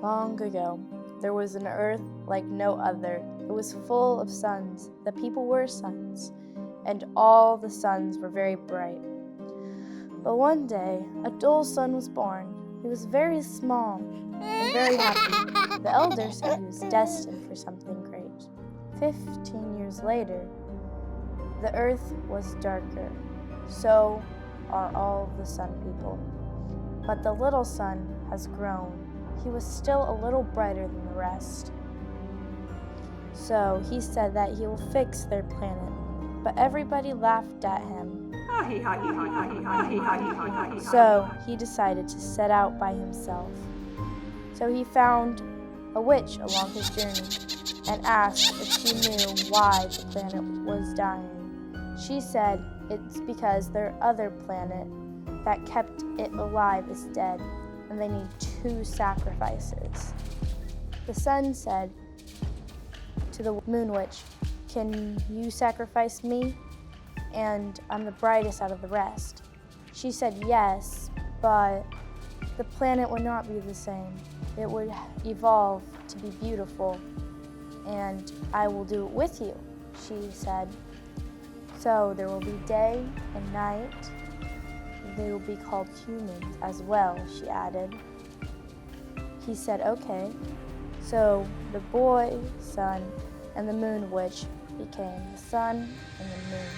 Long ago, there was an earth like no other. It was full of suns. The people were suns, and all the suns were very bright. But one day, a dull son was born. He was very small and very happy. The elders said he was destined for something great. 15 years later, the earth was darker. So are all the sun people. But the little son has grown. He was still a little brighter than the rest. So he said that he will fix their planet. But everybody laughed at him. So he decided to set out by himself. So he found a witch along his journey and asked if she knew why the planet was dying. She said it's because their other planet that kept it alive is dead, and they need 2 sacrifices. The sun said to the moon witch, "Can you sacrifice me? And I'm the brightest out of the rest." She said yes, but the planet would not be the same. It would evolve to be beautiful, and I will do it with you, she said. So there will be day and night. They will be called humans as well, she added. He said, okay. So the boy, sun, and the moon witch became the sun and the moon.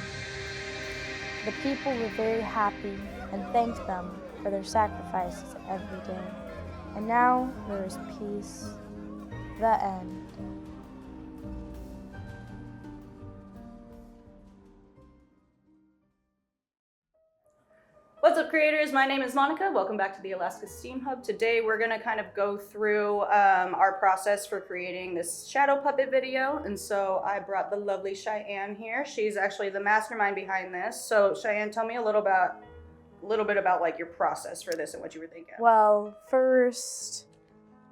The people were very happy and thanked them for their sacrifices every day. And now there is peace. The end. What's up, creators? My name is Monica. Welcome back to the Alaska Steam Hub. Today we're going to kind of go through our process for creating this shadow puppet video. And so I brought the lovely Cheyenne here. She's actually the mastermind behind this. So Cheyenne, tell me a little bit about like your process for this and what you were thinking. Well, first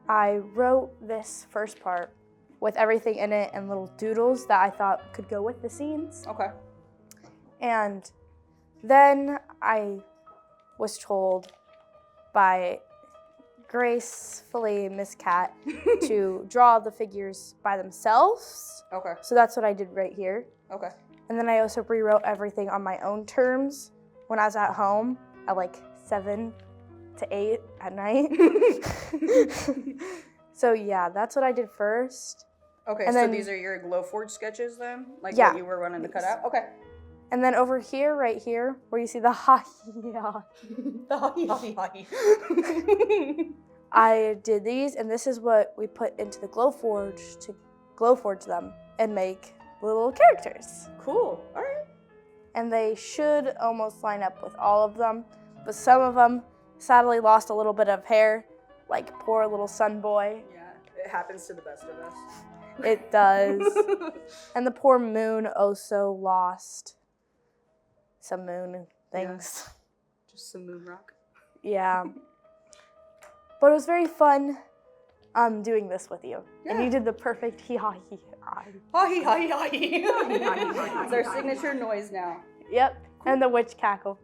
I wrote this first part with everything in it and little doodles that I thought could go with the scenes. Okay. And then I was told by gracefully Miss Cat to draw the figures by themselves. Okay. So that's what I did right here. Okay. And then I also rewrote everything on my own terms when I was at home at like 7 to 8 at night. So yeah, that's what I did first. Okay, and so then, these are your Glowforge sketches then? Like yeah, what you were running to cut out? Okay. And then over here, right here, where you see the ha-hi-ha. The ha-hi-ha-hi. I did these, and this is what we put into the Glowforge to Glowforge them and make little characters. Cool, all right. And they should almost line up with all of them, but some of them sadly lost a little bit of hair, like poor little sun boy. Yeah, it happens to the best of us. It does. And the poor moon also lost some moon things. Yeah. Just some moon rock. Yeah. But it was very fun doing this with you. Yeah. And you did the perfect hee-haw-hee-haw. Ha-hee-ha-hee-ha-hee. It's our signature noise now. Yep. Cool. And the witch cackle.